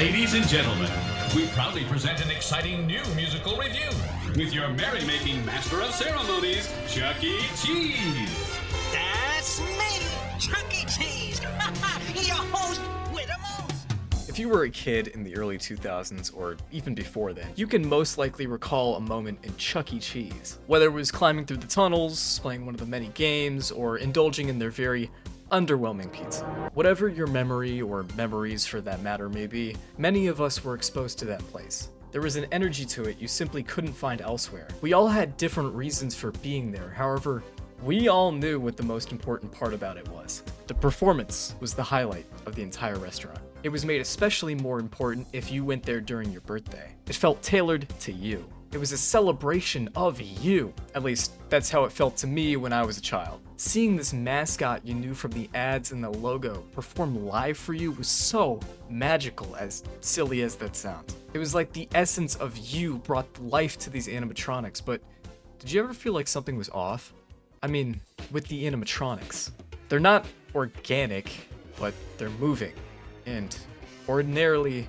Ladies and gentlemen, we proudly present an exciting new musical review with your merrymaking master of ceremonies, Chuck E. Cheese. That's me, Chuck E. Cheese, your host with the most. If you were a kid in the early 2000s, or even before then, you can most likely recall a moment in Chuck E. Cheese. Whether it was climbing through the tunnels, playing one of the many games, or indulging in their very underwhelming pizza. Whatever your memory, or memories for that matter may be, many of us were exposed to that place. There was an energy to it you simply couldn't find elsewhere. We all had different reasons for being there, however, we all knew what the most important part about it was. The performance was the highlight of the entire restaurant. It was made especially more important if you went there during your birthday. It felt tailored to you. It was a celebration of you. At least, that's how it felt to me when I was a child. Seeing this mascot you knew from the ads and the logo perform live for you was so magical, as silly as that sounds. It was like the essence of you brought life to these animatronics, but did you ever feel like something was off? I mean, with the animatronics. They're not organic, but they're moving. And ordinarily,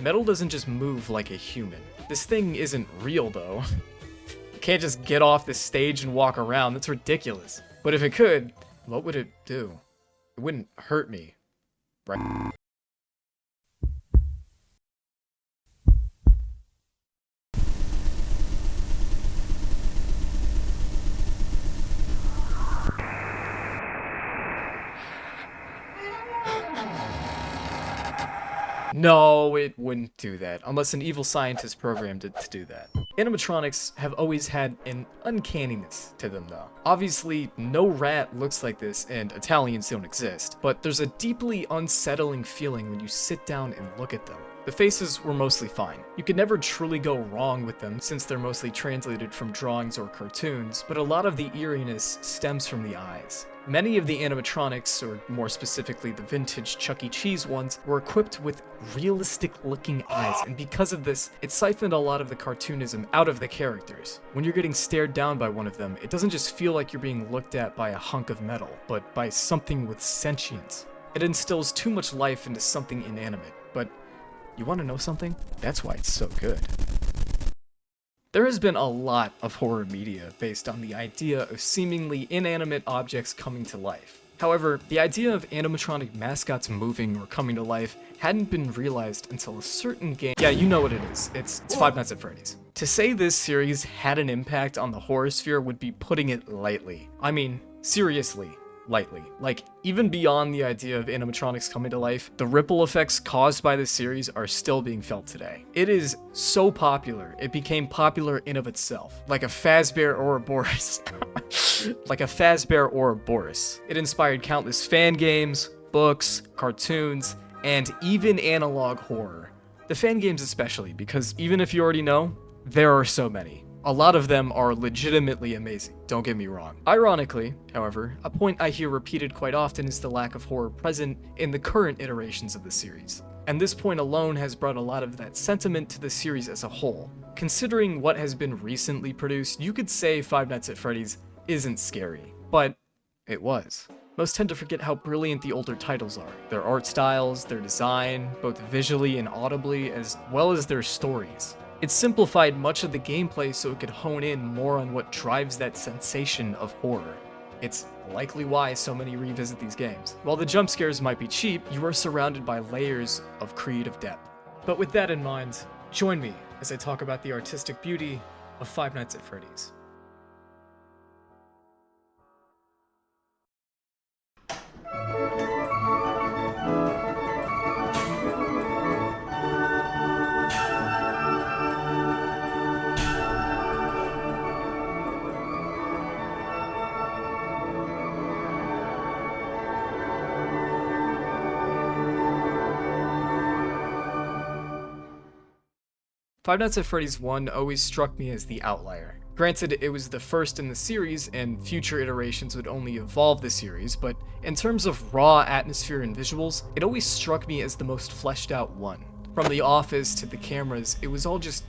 metal doesn't just move like a human. This thing isn't real though. You can't just get off the stage and walk around, that's ridiculous. But if it could, what would it do? It wouldn't hurt me, right? No, it wouldn't do that, unless an evil scientist programmed it to do that. Animatronics have always had an uncanniness to them though. Obviously, no rat looks like this and Italians don't exist, but there's a deeply unsettling feeling when you sit down and look at them. The faces were mostly fine. You could never truly go wrong with them since they're mostly translated from drawings or cartoons, but a lot of the eeriness stems from the eyes. Many of the animatronics, or more specifically the vintage Chuck E. Cheese ones, were equipped with realistic-looking eyes, and because of this, it siphoned a lot of the cartoonism out of the characters. When you're getting stared down by one of them, it doesn't just feel like you're being looked at by a hunk of metal, but by something with sentience. It instills too much life into something inanimate, but you want to know something? That's why it's so good. There has been a lot of horror media based on the idea of seemingly inanimate objects coming to life. However, the idea of animatronic mascots moving or coming to life hadn't been realized until a certain game. Yeah, you know what it is. It's Five Nights at Freddy's. To say this series had an impact on the horror sphere would be putting it lightly. I mean, seriously. Lightly. Like, even beyond the idea of animatronics coming to life, the ripple effects caused by this series are still being felt today. It is so popular, it became popular in of itself. Like a Fazbear or a Boris. Like a Fazbear or a Boris. It inspired countless fan games, books, cartoons, and even analog horror. The fan games especially, because even if you already know, there are so many. A lot of them are legitimately amazing, don't get me wrong. Ironically, however, a point I hear repeated quite often is the lack of horror present in the current iterations of the series. And this point alone has brought a lot of that sentiment to the series as a whole. Considering what has been recently produced, you could say Five Nights at Freddy's isn't scary, but it was. Most tend to forget how brilliant the older titles are. Their art styles, their design, both visually and audibly, as well as their stories. It simplified much of the gameplay so it could hone in more on what drives that sensation of horror. It's likely why so many revisit these games. While the jump scares might be cheap, you are surrounded by layers of creative depth. But with that in mind, join me as I talk about the artistic beauty of Five Nights at Freddy's. Five Nights at Freddy's 1 always struck me as the outlier. Granted, it was the first in the series, and future iterations would only evolve the series, but in terms of raw atmosphere and visuals, it always struck me as the most fleshed out one. From the office to the cameras, it was all just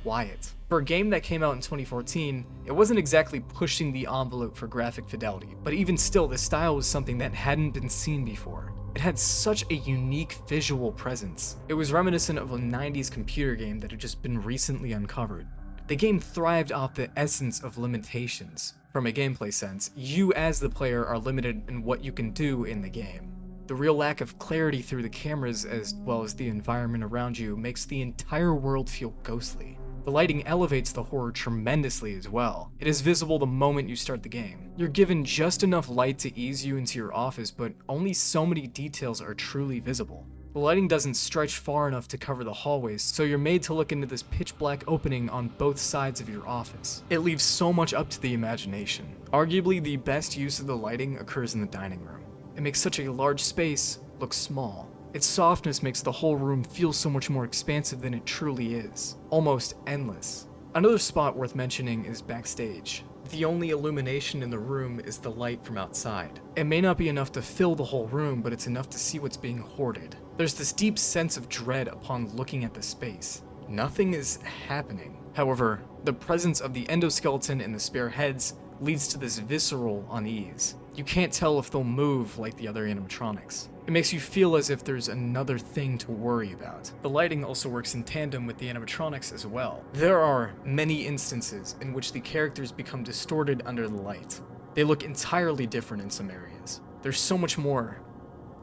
quiet. For a game that came out in 2014, it wasn't exactly pushing the envelope for graphic fidelity, but even still, the style was something that hadn't been seen before. It had such a unique visual presence. It was reminiscent of a 90s computer game that had just been recently uncovered. The game thrived off the essence of limitations. From a gameplay sense, you as the player are limited in what you can do in the game. The real lack of clarity through the cameras as well as the environment around you makes the entire world feel ghostly. The lighting elevates the horror tremendously as well. It is visible the moment you start the game. You're given just enough light to ease you into your office, but only so many details are truly visible. The lighting doesn't stretch far enough to cover the hallways, so you're made to look into this pitch black opening on both sides of your office. It leaves so much up to the imagination. Arguably, the best use of the lighting occurs in the dining room. It makes such a large space look small. Its softness makes the whole room feel so much more expansive than it truly is, almost endless. Another spot worth mentioning is backstage. The only illumination in the room is the light from outside. It may not be enough to fill the whole room, but it's enough to see what's being hoarded. There's this deep sense of dread upon looking at the space. Nothing is happening. However, the presence of the endoskeleton and the spare heads leads to this visceral unease. You can't tell if they'll move like the other animatronics. It makes you feel as if there's another thing to worry about. The lighting also works in tandem with the animatronics as well. There are many instances in which the characters become distorted under the light. They look entirely different in some areas. They're so much more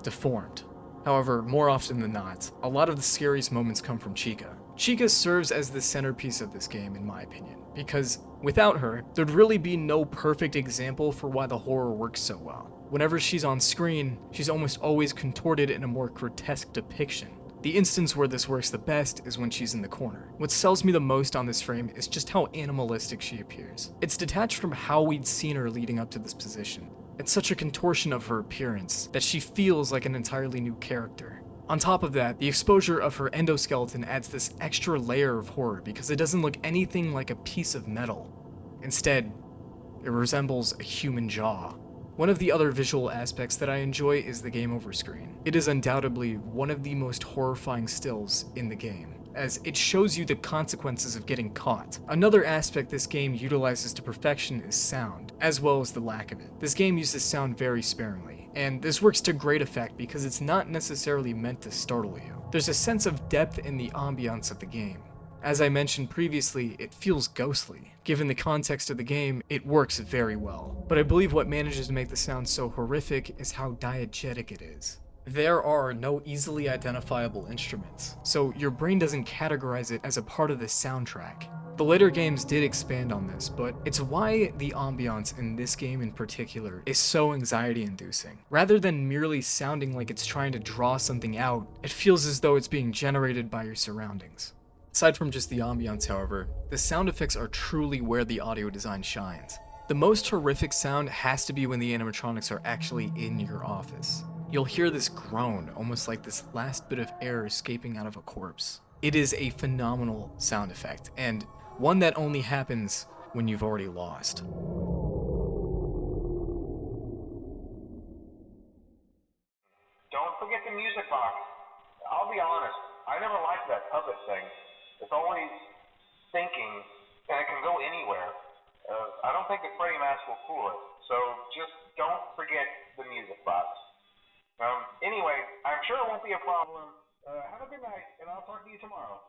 deformed. However, more often than not, a lot of the scariest moments come from Chica. Chica serves as the centerpiece of this game in my opinion, because without her, there'd really be no perfect example for why the horror works so well. Whenever she's on screen, she's almost always contorted in a more grotesque depiction. The instance where this works the best is when she's in the corner. What sells me the most on this frame is just how animalistic she appears. It's detached from how we'd seen her leading up to this position. It's such a contortion of her appearance that she feels like an entirely new character. On top of that, the exposure of her endoskeleton adds this extra layer of horror because it doesn't look anything like a piece of metal. Instead, it resembles a human jaw. One of the other visual aspects that I enjoy is the game over screen. It is undoubtedly one of the most horrifying stills in the game, as it shows you the consequences of getting caught. Another aspect this game utilizes to perfection is sound, as well as the lack of it. This game uses sound very sparingly, and this works to great effect because it's not necessarily meant to startle you. There's a sense of depth in the ambiance of the game. As I mentioned previously, it feels ghostly. Given the context of the game, it works very well. But I believe what manages to make the sound so horrific is how diegetic it is. There are no easily identifiable instruments, so your brain doesn't categorize it as a part of the soundtrack. The later games did expand on this, but it's why the ambiance in this game in particular is so anxiety-inducing. Rather than merely sounding like it's trying to draw something out, it feels as though it's being generated by your surroundings. Aside from just the ambiance, however, the sound effects are truly where the audio design shines. The most horrific sound has to be when the animatronics are actually in your office. You'll hear this groan, almost like this last bit of air escaping out of a corpse. It is a phenomenal sound effect, and one that only happens when you've already lost. Don't forget the music box. I'll be honest, I never liked that puppet thing. It's always thinking, and it can go anywhere. I don't think the Freddy mask will fool it, so just don't forget the music box. Anyway, I'm sure it won't be a problem. Have a good night, and I'll talk to you tomorrow.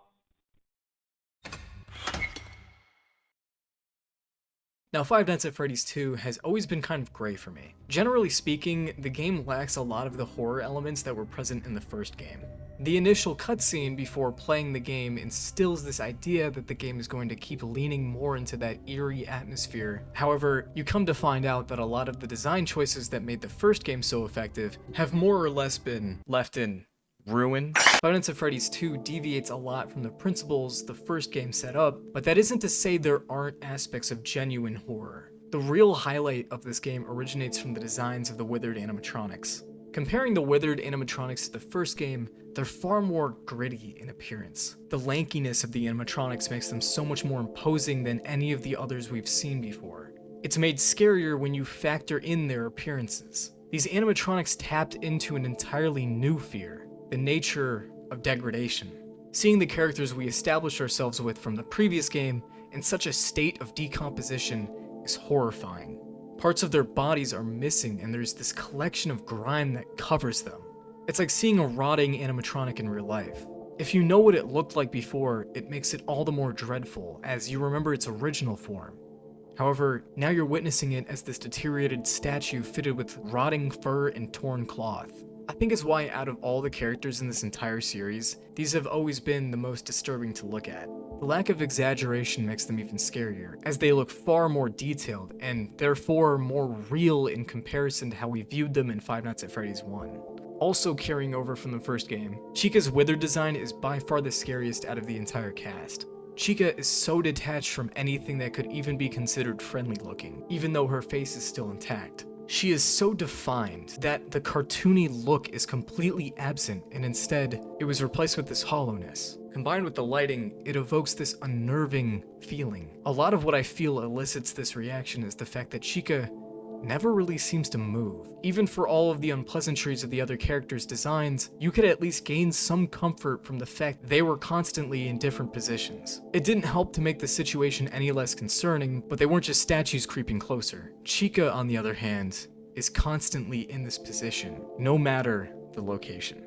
Now, Five Nights at Freddy's 2 has always been kind of gray for me. Generally speaking, the game lacks a lot of the horror elements that were present in the first game. The initial cutscene before playing the game instills this idea that the game is going to keep leaning more into that eerie atmosphere. However, you come to find out that a lot of the design choices that made the first game so effective have more or less been left in ruin. Five Nights at Freddy's 2 deviates a lot from the principles the first game set up, but that isn't to say there aren't aspects of genuine horror. The real highlight of this game originates from the designs of the withered animatronics. Comparing the withered animatronics to the first game, they're far more gritty in appearance. The lankiness of the animatronics makes them so much more imposing than any of the others we've seen before. It's made scarier when you factor in their appearances. These animatronics tapped into an entirely new fear, the nature of degradation. Seeing the characters we established ourselves with from the previous game in such a state of decomposition is horrifying. Parts of their bodies are missing and there's this collection of grime that covers them. It's like seeing a rotting animatronic in real life. If you know what it looked like before, it makes it all the more dreadful, as you remember its original form. However, now you're witnessing it as this deteriorated statue fitted with rotting fur and torn cloth. I think it's why out of all the characters in this entire series, these have always been the most disturbing to look at. The lack of exaggeration makes them even scarier, as they look far more detailed, and therefore more real in comparison to how we viewed them in Five Nights at Freddy's 1. Also carrying over from the first game, Chica's wither design is by far the scariest out of the entire cast. Chica is so detached from anything that could even be considered friendly looking, even though her face is still intact. She is so defined that the cartoony look is completely absent, and instead, it was replaced with this hollowness. Combined with the lighting, it evokes this unnerving feeling. A lot of what I feel elicits this reaction is the fact that Chica never really seems to move. Even for all of the unpleasantries of the other characters' designs, you could at least gain some comfort from the fact they were constantly in different positions. It didn't help to make the situation any less concerning, but they weren't just statues creeping closer. Chica, on the other hand, is constantly in this position, no matter the location.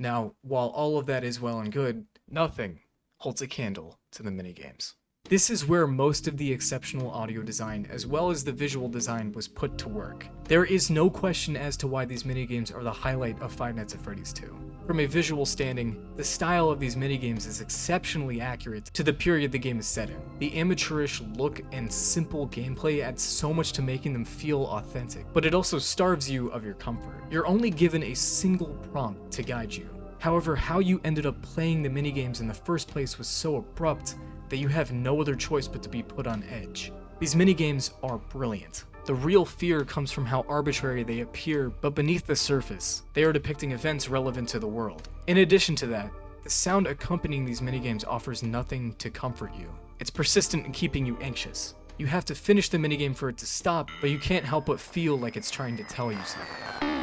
Now, while all of that is well and good, nothing holds a candle to the minigames. This is where most of the exceptional audio design as well as the visual design was put to work. There is no question as to why these minigames are the highlight of Five Nights at Freddy's 2. From a visual standing, the style of these minigames is exceptionally accurate to the period the game is set in. The amateurish look and simple gameplay adds so much to making them feel authentic, but it also starves you of your comfort. You're only given a single prompt to guide you. However, how you ended up playing the minigames in the first place was so abrupt that you have no other choice but to be put on edge. These minigames are brilliant. The real fear comes from how arbitrary they appear, but beneath the surface, they are depicting events relevant to the world. In addition to that, the sound accompanying these minigames offers nothing to comfort you. It's persistent in keeping you anxious. You have to finish the minigame for it to stop, but you can't help but feel like it's trying to tell you something.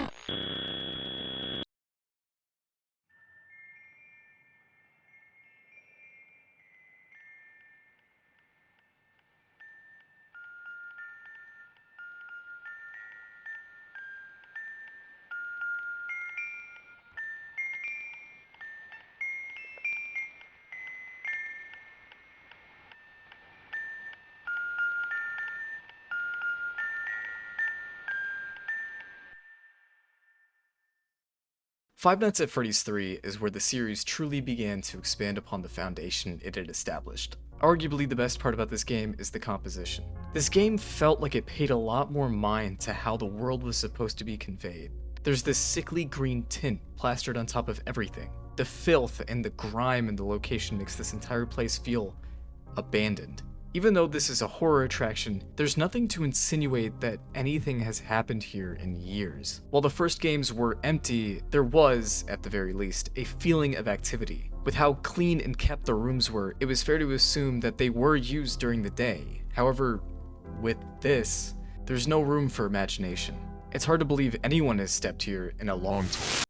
Five Nights at Freddy's 3 is where the series truly began to expand upon the foundation it had established. Arguably the best part about this game is the composition. This game felt like it paid a lot more mind to how the world was supposed to be conveyed. There's this sickly green tint plastered on top of everything. The filth and the grime in the location makes this entire place feel abandoned. Even though this is a horror attraction, there's nothing to insinuate that anything has happened here in years. While the first games were empty, there was, at the very least, a feeling of activity. With how clean and kept the rooms were, it was fair to assume that they were used during the day. However, with this, there's no room for imagination. It's hard to believe anyone has stepped here in a long time.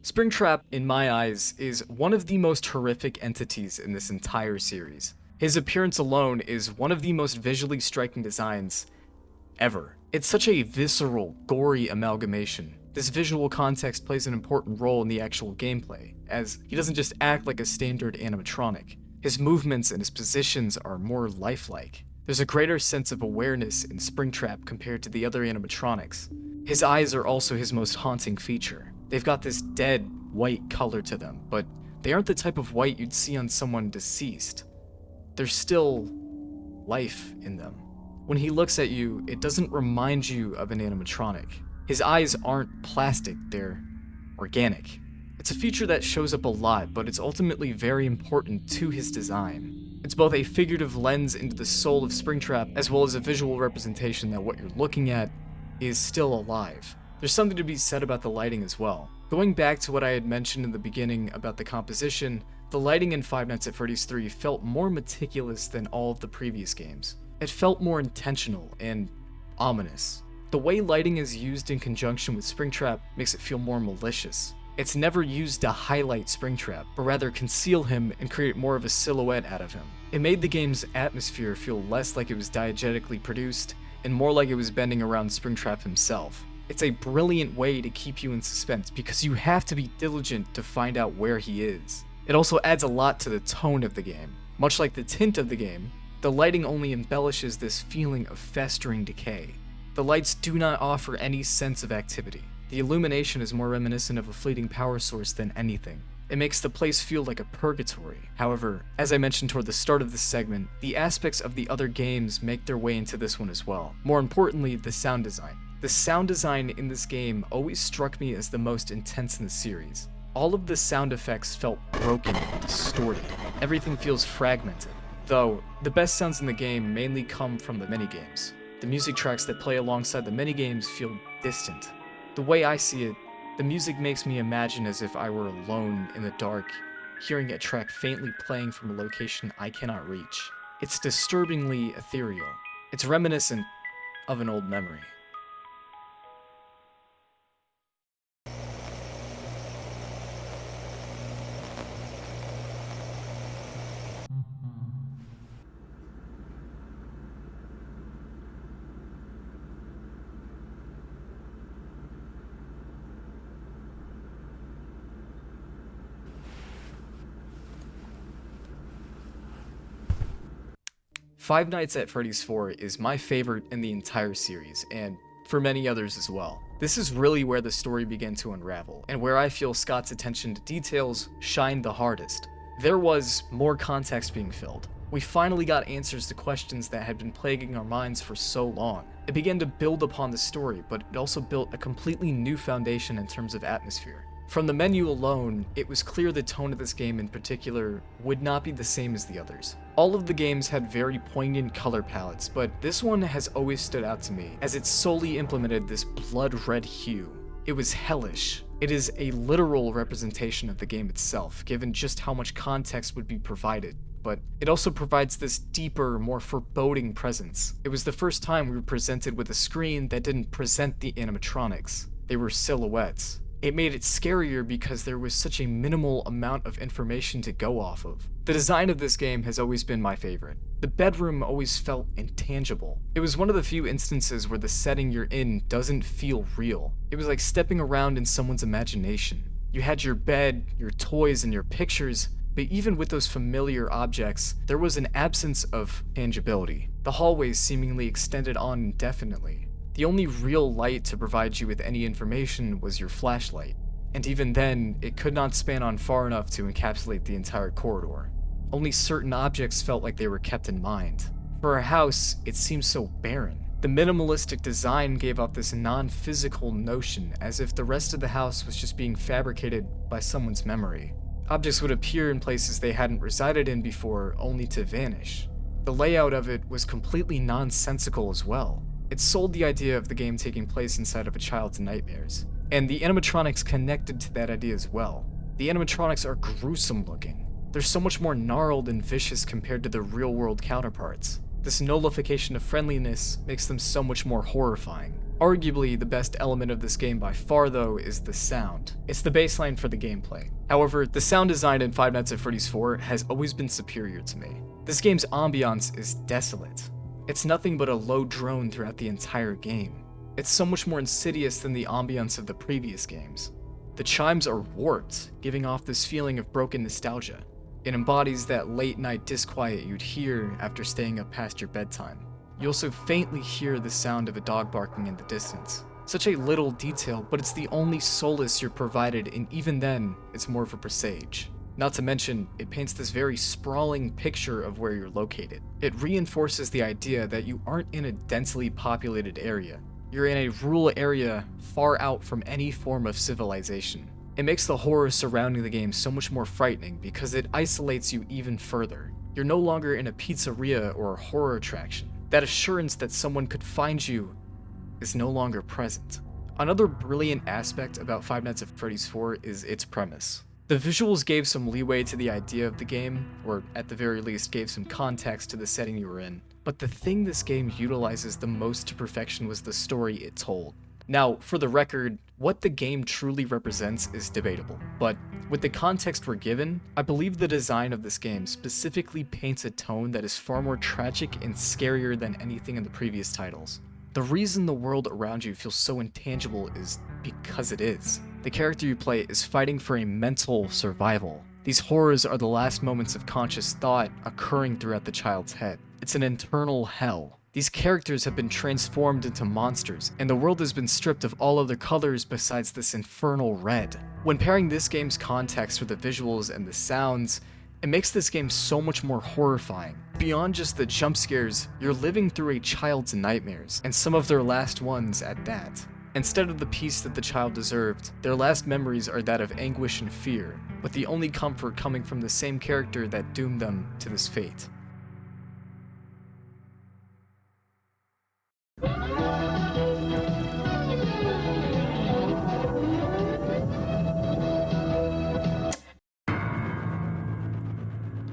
Springtrap, in my eyes, is one of the most horrific entities in this entire series. His appearance alone is one of the most visually striking designs ever. It's such a visceral, gory amalgamation. This visual context plays an important role in the actual gameplay, as he doesn't just act like a standard animatronic. His movements and his positions are more lifelike. There's a greater sense of awareness in Springtrap compared to the other animatronics. His eyes are also his most haunting feature. They've got this dead, white color to them, but they aren't the type of white you'd see on someone deceased. There's still life in them. When he looks at you, it doesn't remind you of an animatronic. His eyes aren't plastic, they're organic. It's a feature that shows up a lot, but it's ultimately very important to his design. It's both a figurative lens into the soul of Springtrap, as well as a visual representation that what you're looking at is still alive. There's something to be said about the lighting as well. Going back to what I had mentioned in the beginning about the composition, the lighting in Five Nights at Freddy's 3 felt more meticulous than all of the previous games. It felt more intentional and ominous. The way lighting is used in conjunction with Springtrap makes it feel more malicious. It's never used to highlight Springtrap, but rather conceal him and create more of a silhouette out of him. It made the game's atmosphere feel less like it was diegetically produced, and more like it was bending around Springtrap himself. It's a brilliant way to keep you in suspense because you have to be diligent to find out where he is. It also adds a lot to the tone of the game. Much like the tint of the game, the lighting only embellishes this feeling of festering decay. The lights do not offer any sense of activity. The illumination is more reminiscent of a fleeting power source than anything. It makes the place feel like a purgatory. However, as I mentioned toward the start of this segment, the aspects of the other games make their way into this one as well. More importantly, the sound design. The sound design in this game always struck me as the most intense in the series. All of the sound effects felt broken and distorted. Everything feels fragmented. Though, the best sounds in the game mainly come from the minigames. The music tracks that play alongside the minigames feel distant. The way I see it, the music makes me imagine as if I were alone in the dark, hearing a track faintly playing from a location I cannot reach. It's disturbingly ethereal. It's reminiscent of an old memory. Five Nights at Freddy's 4 is my favorite in the entire series, and for many others as well. This is really where the story began to unravel, and where I feel Scott's attention to details shined the hardest. There was more context being filled. We finally got answers to questions that had been plaguing our minds for so long. It began to build upon the story, but it also built a completely new foundation in terms of atmosphere. From the menu alone, it was clear the tone of this game in particular would not be the same as the others. All of the games had very poignant color palettes, but this one has always stood out to me, as it solely implemented this blood red hue. It was hellish. It is a literal representation of the game itself, given just how much context would be provided. But it also provides this deeper, more foreboding presence. It was the first time we were presented with a screen that didn't present the animatronics. They were silhouettes. It made it scarier because there was such a minimal amount of information to go off of. The design of this game has always been my favorite. The bedroom always felt intangible. It was one of the few instances where the setting you're in doesn't feel real. It was like stepping around in someone's imagination. You had your bed, your toys, and your pictures, but even with those familiar objects, there was an absence of tangibility. The hallways seemingly extended on indefinitely. The only real light to provide you with any information was your flashlight, and even then, it could not span on far enough to encapsulate the entire corridor. Only certain objects felt like they were kept in mind. For a house, it seemed so barren. The minimalistic design gave off this non-physical notion, as if the rest of the house was just being fabricated by someone's memory. Objects would appear in places they hadn't resided in before, only to vanish. The layout of it was completely nonsensical as well. It sold the idea of the game taking place inside of a child's nightmares, and the animatronics connected to that idea as well. The animatronics are gruesome looking. They're so much more gnarled and vicious compared to their real-world counterparts. This nullification of friendliness makes them so much more horrifying. Arguably, the best element of this game by far, though, is the sound. It's the baseline for the gameplay. However, the sound design in Five Nights at Freddy's 4 has always been superior to me. This game's ambiance is desolate. It's nothing but a low drone throughout the entire game. It's so much more insidious than the ambiance of the previous games. The chimes are warped, giving off this feeling of broken nostalgia. It embodies that late-night disquiet you'd hear after staying up past your bedtime. You also faintly hear the sound of a dog barking in the distance. Such a little detail, but it's the only solace you're provided, and even then, it's more of a presage. Not to mention, it paints this very sprawling picture of where you're located. It reinforces the idea that you aren't in a densely populated area. You're in a rural area far out from any form of civilization. It makes the horror surrounding the game so much more frightening because it isolates you even further. You're no longer in a pizzeria or a horror attraction. That assurance that someone could find you is no longer present. Another brilliant aspect about Five Nights at Freddy's 4 is its premise. The visuals gave some leeway to the idea of the game, or at the very least gave some context to the setting you were in. But the thing this game utilizes the most to perfection was the story it told. Now, for the record, What the game truly represents is debatable, but with the context we're given, I believe the design of this game specifically paints a tone that is far more tragic and scarier than anything in the previous titles. The reason the world around you feels so intangible is because it is. The character you play is fighting for a mental survival. These horrors are the last moments of conscious thought occurring throughout the child's head. It's an internal hell. These characters have been transformed into monsters, and the world has been stripped of all other colors besides this infernal red. When pairing this game's context with the visuals and the sounds, it makes this game so much more horrifying. Beyond just the jump scares, you're living through a child's nightmares, and some of their last ones at that. Instead of the peace that the child deserved, their last memories are that of anguish and fear, with the only comfort coming from the same character that doomed them to this fate.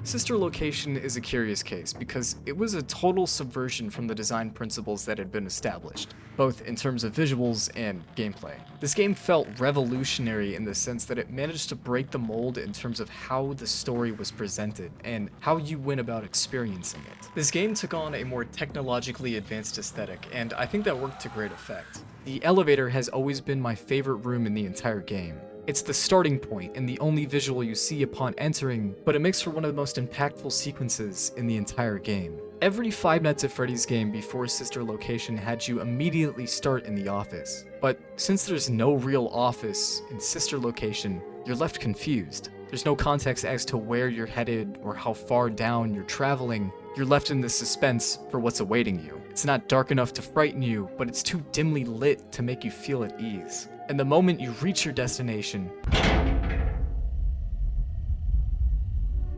Sister Location is a curious case because it was a total subversion from the design principles that had been established, both in terms of visuals and gameplay. This game felt revolutionary in the sense that it managed to break the mold in terms of how the story was presented and how you went about experiencing it. This game took on a more technologically advanced aesthetic, and I think that worked to great effect. The elevator has always been my favorite room in the entire game. It's the starting point and the only visual you see upon entering, but it makes for one of the most impactful sequences in the entire game. Every Five Nights at Freddy's game before Sister Location had you immediately start in the office, but since there's no real office in Sister Location, you're left confused. There's no context as to where you're headed or how far down you're traveling. You're left in the suspense for what's awaiting you. It's not dark enough to frighten you, but it's too dimly lit to make you feel at ease. And the moment you reach your destination,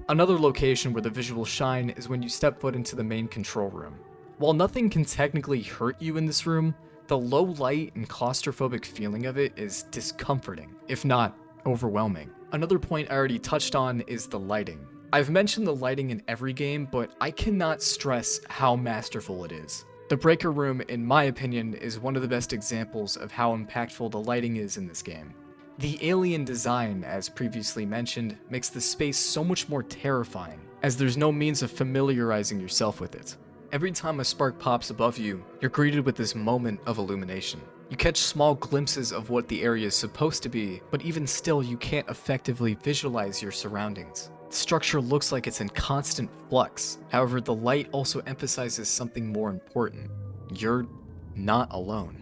another location where the visuals shine is when you step foot into the main control room. While nothing can technically hurt you in this room, the low light and claustrophobic feeling of it is discomforting, if not overwhelming. Another point I already touched on is the lighting. I've mentioned the lighting in every game, but I cannot stress how masterful it is. The breaker room, in my opinion, is one of the best examples of how impactful the lighting is in this game. The alien design, as previously mentioned, makes the space so much more terrifying, as there's no means of familiarizing yourself with it. Every time a spark pops above you, you're greeted with this moment of illumination. You catch small glimpses of what the area is supposed to be, but even still you can't effectively visualize your surroundings. The structure looks like it's in constant flux. However, the light also emphasizes something more important. You're not alone.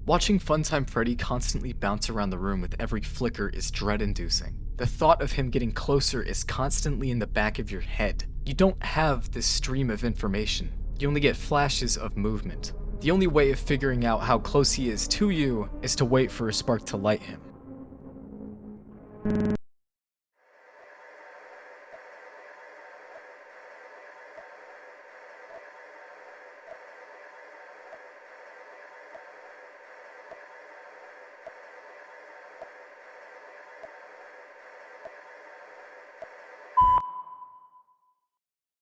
Watching Funtime Freddy constantly bounce around the room with every flicker is dread-inducing. The thought of him getting closer is constantly in the back of your head. You don't have this stream of information. You only get flashes of movement. The only way of figuring out how close he is to you is to wait for a spark to light him.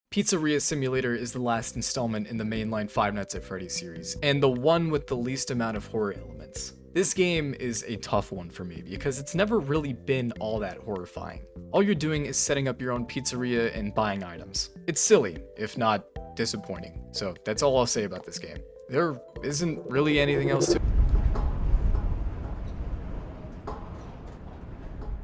Pizzeria Simulator is the last installment in the mainline Five Nights at Freddy's series, and the one with the least amount of horror elements. This game is a tough one for me because it's never really been all that horrifying. All you're doing is setting up your own pizzeria and buying items. It's silly, if not disappointing, so that's all I'll say about this game. There isn't really anything else to it.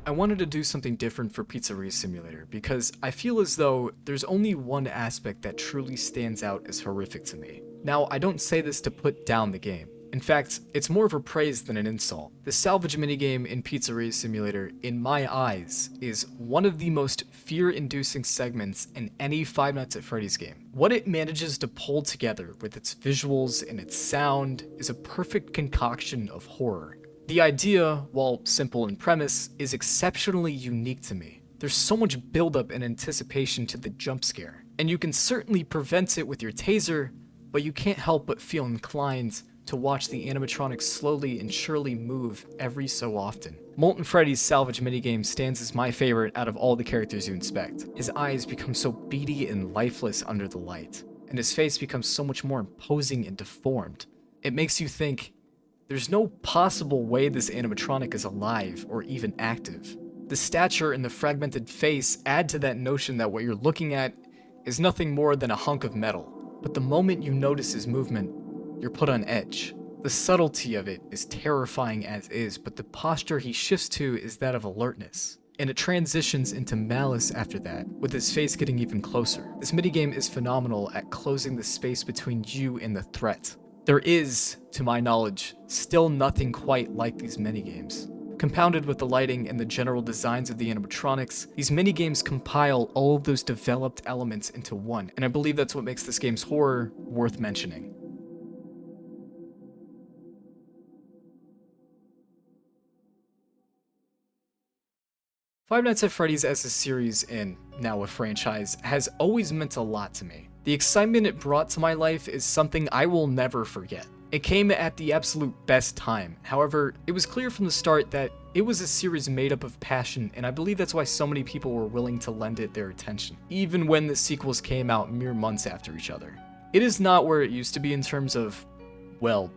I wanted to do something different for Pizzeria Simulator because I feel as though there's only one aspect that truly stands out as horrific to me. Now, I don't say this to put down the game. In fact, it's more of a praise than an insult. The salvage minigame in Pizzeria Simulator, in my eyes, is one of the most fear-inducing segments in any Five Nights at Freddy's game. What it manages to pull together with its visuals and its sound is a perfect concoction of horror. The idea, while simple in premise, is exceptionally unique to me. There's so much buildup and anticipation to the jump scare, and you can certainly prevent it with your taser, but you can't help but feel inclined to watch the animatronics slowly and surely move every so often. Molten Freddy's salvage minigame stands as my favorite out of all the characters you inspect. His eyes become so beady and lifeless under the light, and his face becomes so much more imposing and deformed. It makes you think, There's no possible way this animatronic is alive or even active. The stature and the fragmented face add to that notion that what you're looking at is nothing more than a hunk of metal. But the moment you notice his movement, you're put on edge. The subtlety of it is terrifying as is, but the posture he shifts to is that of alertness. And it transitions into malice after that, with his face getting even closer. This minigame is phenomenal at closing the space between you and the threat. There is, to my knowledge, still nothing quite like these minigames. Compounded with the lighting and the general designs of the animatronics, these minigames compile all of those developed elements into one, and I believe that's what makes this game's horror worth mentioning. Five Nights at Freddy's as a series, and now a franchise, has always meant a lot to me. The excitement it brought to my life is something I will never forget. It came at the absolute best time. However, it was clear from the start that it was a series made up of passion, and I believe that's why so many people were willing to lend it their attention, even when the sequels came out mere months after each other. It is not where it used to be in terms of, well,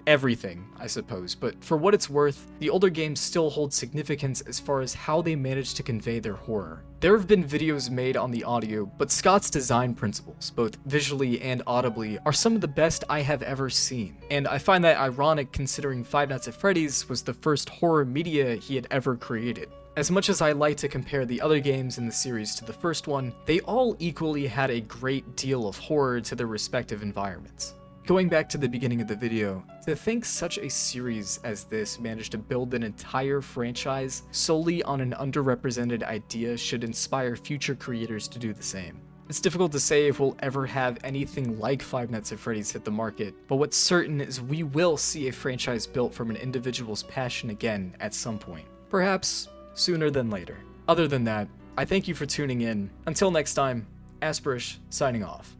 everything, I suppose, but for what it's worth, the older games still hold significance as far as how they managed to convey their horror. There have been videos made on the audio, but Scott's design principles, both visually and audibly, are some of the best I have ever seen. And I find that ironic considering Five Nights at Freddy's was the first horror media he had ever created. As much as I like to compare the other games in the series to the first one, they all equally had a great deal of horror to their respective environments. Going back to the beginning of the video, to think such a series as this managed to build an entire franchise solely on an underrepresented idea should inspire future creators to do the same. It's difficult to say if we'll ever have anything like Five Nights at Freddy's hit the market, but what's certain is we will see a franchise built from an individual's passion again at some point. Perhaps sooner than later. Other than that, I thank you for tuning in. Until next time, Aspirish signing off.